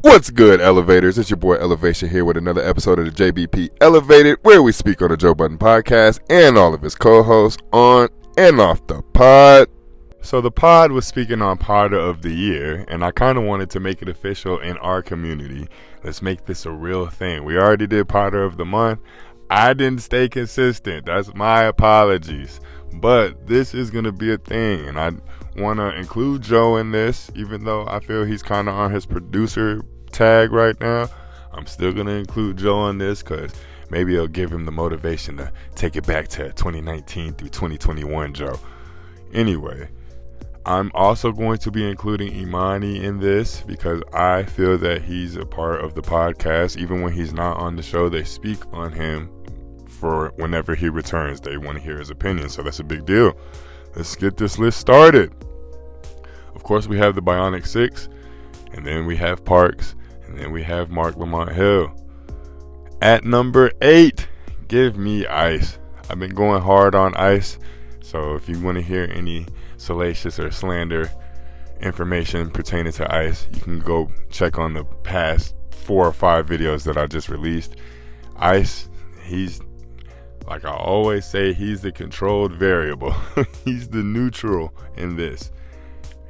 What's good, Elevators? It's your boy Elevation here with another episode of the JBP Elevated, where we speak on the Joe Budden podcast and all of his co-hosts on and off the pod. So the pod was speaking on Podder of the Year, and I kind of wanted to make it official in our community. Let's make this a real thing. We already did Podder of the Month. I didn't stay consistent. That's my apologies. But this is going to be a thing, and I want to include Joe in this, even though I feel he's kind of on his producer tag right now. I'm still going to include Joe in this because maybe it'll give him the motivation to take it back to 2019 through 2021 Joe. Anyway, I'm also going to be including Immani in this because I feel that he's a part of the podcast. Even when he's not on the show, they speak on him for whenever he returns. They want to hear his opinion, so that's a big deal. Let's get this list started. Of course, we have the Bionic Six, and then we have Parks, and then we have Lamont Hill. At number 8, give me Ice. I've been going hard on Ice, so if you want to hear any salacious or slander information pertaining to Ice, you can go check on the past 4 or 5 videos that I just released. Ice, he's, like I always say, he's the controlled variable. He's the neutral in this.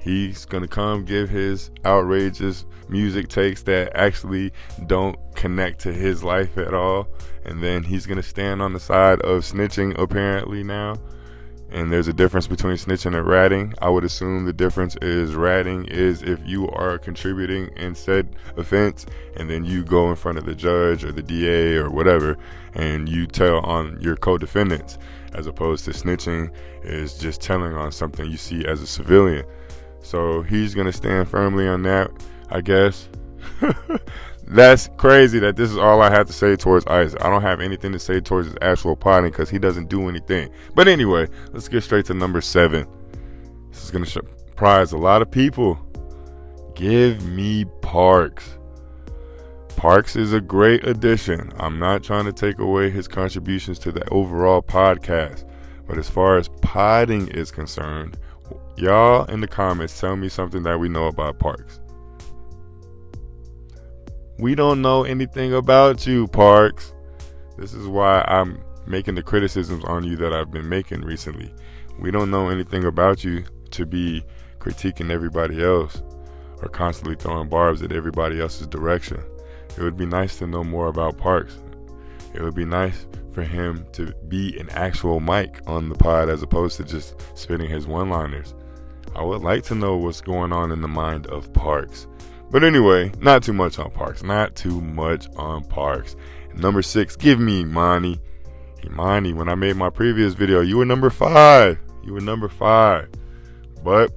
He's going to come give his outrageous music takes that actually don't connect to his life at all. And then he's going to stand on the side of snitching apparently now. And there's a difference between snitching and ratting. I would assume the difference is ratting is if you are contributing in said offense and then you go in front of the judge or the DA or whatever and you tell on your co-defendants, as opposed to snitching is just telling on something you see as a civilian. So he's going to stand firmly on that, I guess. That's crazy that this is all I have to say towards Ice. I don't have anything to say towards his actual potting because he doesn't do anything. But anyway, let's get straight to number 7. This is going to surprise a lot of people. Give me Parks. Parks is a great addition. I'm not trying to take away his contributions to the overall podcast. But as far as potting is concerned, y'all in the comments tell me something that we know about Parks. We don't know anything about you, Parks. This is why I'm making the criticisms on you that I've been making recently. We don't know anything about you to be critiquing everybody else or constantly throwing barbs at everybody else's direction. It would be nice to know more about Parks. It would be nice for him to be an actual mic on the pod as opposed to just spitting his one-liners. I would like to know what's going on in the mind of Parks. But anyway, not too much on Parks. Number 6, give me Immani. Immani, when I made my previous video, you were number 5. But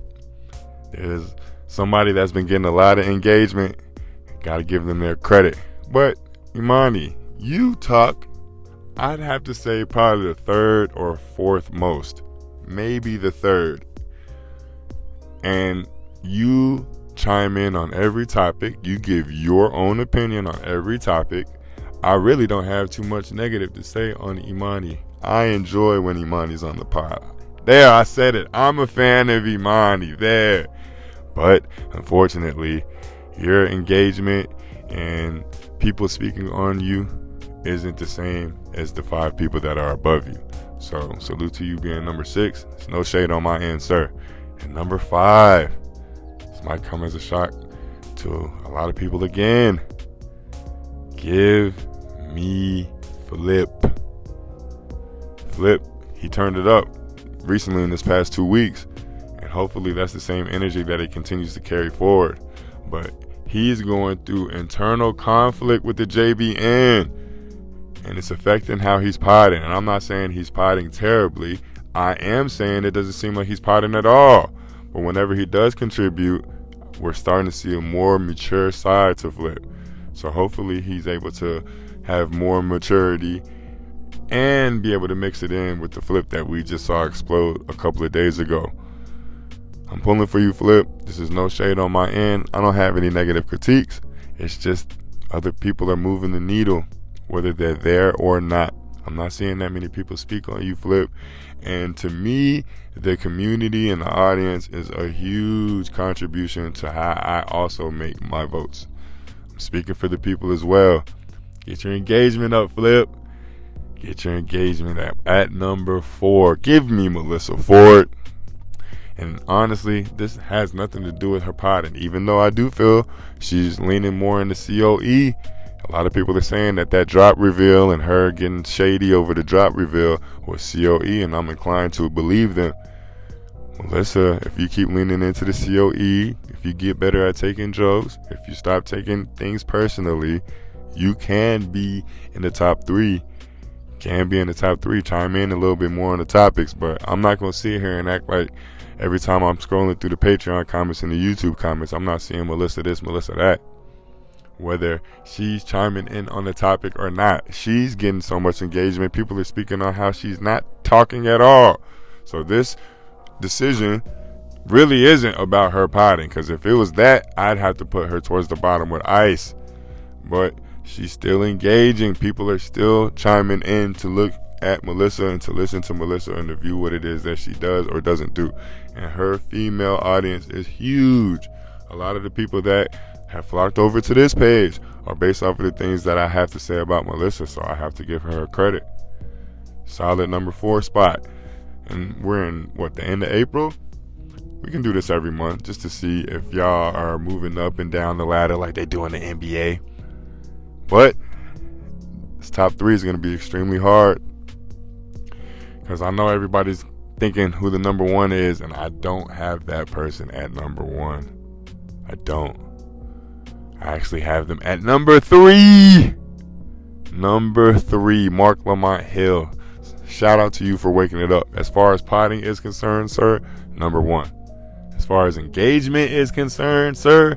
there's somebody that's been getting a lot of engagement. Gotta give them their credit. But Immani, you talk, I'd have to say probably the 3rd or 4th most. Maybe the 3rd. And you chime in on every topic. You give your own opinion on every topic. I really don't have too much negative to say on Immani. I enjoy when Immani's on the pod. There, I said it. I'm a fan of Immani. There. But unfortunately, your engagement and people speaking on you isn't the same as the 5 people that are above you. So salute to you being number 6. There's no shade on my end, sir. And number 5. This might come as a shock to a lot of people again. Give me Flip. Flip, he turned it up recently in this past 2 weeks. And hopefully that's the same energy that he continues to carry forward. But he's going through internal conflict with the JBN. And it's affecting how he's potting. And I'm not saying he's potting terribly. I am saying it doesn't seem like he's potting at all. But whenever he does contribute, we're starting to see a more mature side to Flip. So hopefully he's able to have more maturity and be able to mix it in with the Flip that we just saw explode a couple of days ago. I'm pulling for you, Flip. This is no shade on my end. I don't have any negative critiques. It's just other people are moving the needle, whether they're there or not. I'm not seeing that many people speak on you, Flip. And to me, the community and the audience is a huge contribution to how I also make my votes. speaking for the people as well. Get your engagement up, Flip. Get your engagement up at number 4. Give me Melissa Ford. And honestly, this has nothing to do with her potting. Even though I do feel she's leaning more into COE, a lot of people are saying that drop reveal and her getting shady over the drop reveal was COE, and I'm inclined to believe them. Melissa, if you keep leaning into the COE, if you get better at taking jokes, if you stop taking things personally, you can be in the top 3. Chime in a little bit more on the topics, but I'm not going to sit here and act like every time I'm scrolling through the Patreon comments and the YouTube comments, I'm not seeing Melissa this, Melissa that. Whether she's chiming in on the topic or not, she's getting so much engagement. People are speaking on how she's not talking at all. So this decision really isn't about her potting, because if it was that, I'd have to put her towards the bottom with ice. But she's still engaging. People are still chiming in to look at Melissa and to listen to Melissa and to view what it is that she does or doesn't do. And her female audience is huge. A lot of the people that have flocked over to this page are based off of the things that I have to say about Melissa, so I have to give her credit. Solid number 4 spot. And we're in, the end of April? We can do this every month just to see if y'all are moving up and down the ladder like they do in the NBA. But this top 3 is going to be extremely hard, because I know everybody's thinking who the number 1 is, and I don't have that person at number 1. I don't. I actually have them at number 3. Number 3, Mark Lamont Hill. Shout out to you for waking it up. As far as potting is concerned, sir, number 1. As far as engagement is concerned, sir,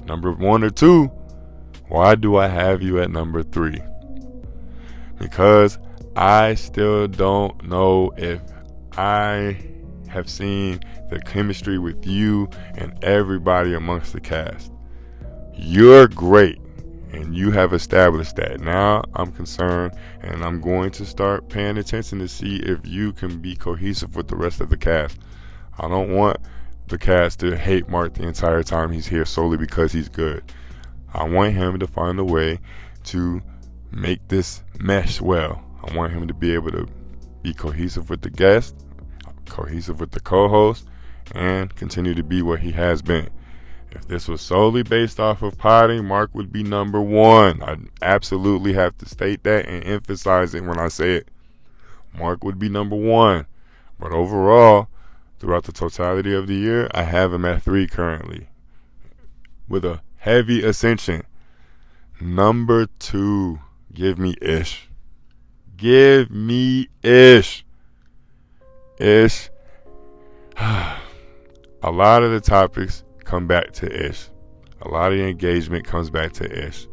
number 1 or 2. Why do I have you at number 3? Because I still don't know if I have seen the chemistry with you and everybody amongst the cast. You're great, and you have established that. Now I'm concerned, and I'm going to start paying attention to see if you can be cohesive with the rest of the cast. I don't want the cast to hate Mark the entire time he's here solely because he's good. I want him to find a way to make this mesh well. I want him to be able to be cohesive with the guest, cohesive with the co-host, and continue to be what he has been. If this was solely based off of potting, Mark would be number 1. I absolutely have to state that and emphasize it when I say it. Mark would be number 1. But overall, throughout the totality of the year, I have him at 3 currently, with a heavy ascension. Number 2, give me Ish. Give me Ish. Ish. A lot of the topics come back to Ish. A lot of the engagement comes back to Ish.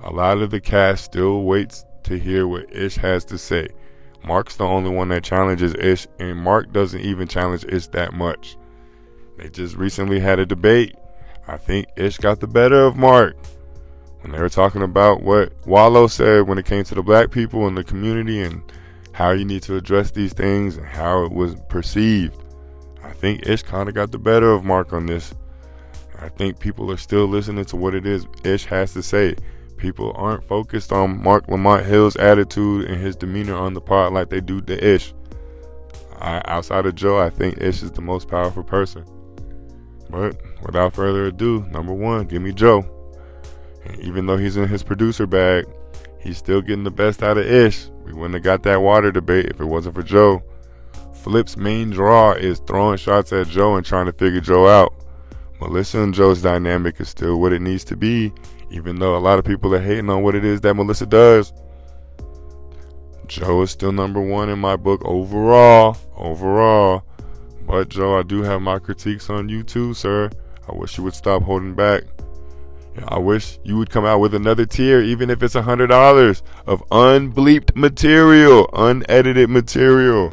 A lot of the cast still waits to hear what Ish has to say. Mark's the only one that challenges Ish, and Mark doesn't even challenge Ish that much. They just recently had a debate. I think Ish got the better of Mark when they were talking about what Wallow said when it came to the black people in the community and how you need to address these things and how it was perceived. I think Ish kind of got the better of Mark on this. I think people are still listening to what it is Ish has to say. People aren't focused on Mark Lamont Hill's attitude and his demeanor on the pod like they do to Ish. Outside of Joe, I think Ish is the most powerful person. But without further ado, number 1, give me Joe. And even though he's in his producer bag, he's still getting the best out of Ish. We wouldn't have got that water debate if it wasn't for Joe. Flip's main draw is throwing shots at Joe and trying to figure Joe out. Melissa and Joe's dynamic is still what it needs to be, even though a lot of people are hating on what it is that Melissa does. Joe is still number 1 in my book overall. But Joe, I do have my critiques on you too, sir. I wish you would stop holding back. I wish you would come out with another tier, even if it's $100 of unbleeped material, unedited material.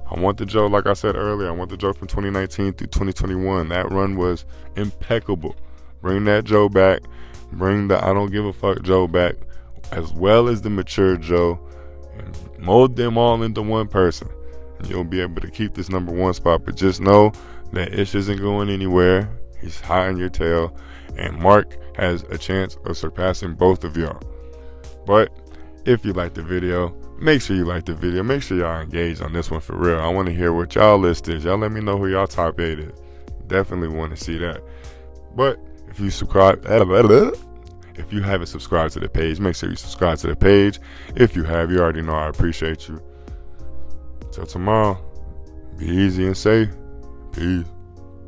I want the Joe, like I said earlier, I want the Joe from 2019 through 2021. That run was impeccable. Bring that Joe back. Bring the I don't give a fuck Joe back, as well as the mature Joe, and mold them all into one person. And you'll be able to keep this number 1 spot. But just know that Ish isn't going anywhere. He's high on your tail. And Mark has a chance of surpassing both of y'all. But if you like the video, make sure you like the video. Make sure y'all engage on this one for real. I want to hear what y'all list is. Y'all let me know who y'all top 8 is. Definitely want to see that. But if you haven't subscribed to the page, make sure you subscribe to the page. If you have, you already know I appreciate you. Till tomorrow, be easy and safe. Peace.